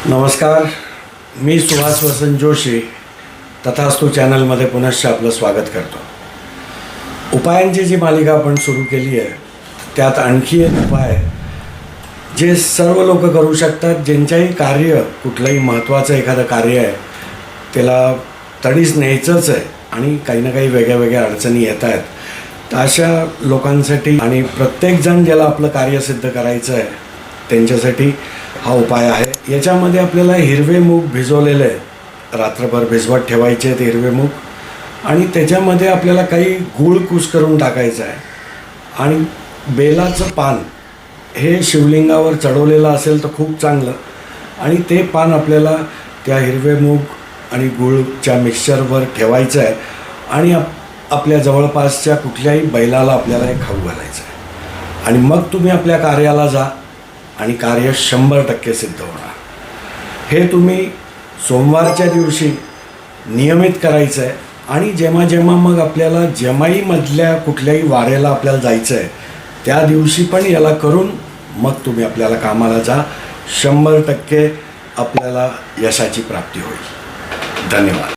नमस्कार, मी सुहास वसंत जोशी तथास्तु चॅनलमध्ये पुनश्च आपलं स्वागत करतो. उपायांची जी मालिका आपण सुरू केली आहे त्यात आणखी एक उपाय जे सर्व लोक करू शकतात, ज्यांच्याही कार्य कुठलंही महत्त्वाचं एखादं कार्य आहे त्याला तडीस न्यायचंच आहे आणि काही ना काही वेगळ्या वेगळ्या अडचणी येत आहेत, तर अशा लोकांसाठी आणि प्रत्येकजण ज्याला आपलं कार्य सिद्ध करायचं आहे त्यांच्यासाठी हा उपाय आहे. याच्यामध्ये आपल्याला हिरवे मूग भिजवलेले रात्रभर भिजवत ठेवायचे आहेत हिरवे मूग, आणि त्याच्यामध्ये आपल्याला काही गूळ कूस टाकायचं आहे आणि बेलाचं पान हे शिवलिंगावर चढवलेलं असेल तर खूप चांगलं, आणि ते पान आपल्याला त्या हिरवे मूग आणि गूळच्या मिक्सचरवर ठेवायचं आहे आणि आपल्या जवळपासच्या कुठल्याही बैलाला आपल्याला हे खाऊ घालायचं आहे. आणि मग तुम्ही आपल्या कार्याला जा आणि कार्य 100% सिद्ध होणार. हे तुम्ही सोमवारच्या दिवशी नियमित करायचं आहे. आणि जेव्हा जेव्हा मग आपल्याला जमाईमधल्या कुठल्याही वाऱ्याला आपल्याला जायचं आहे त्या दिवशी पण याला करून मग तुम्ही आपल्याला कामाला जा. 100% आपल्याला यशाची प्राप्ती होईल. धन्यवाद.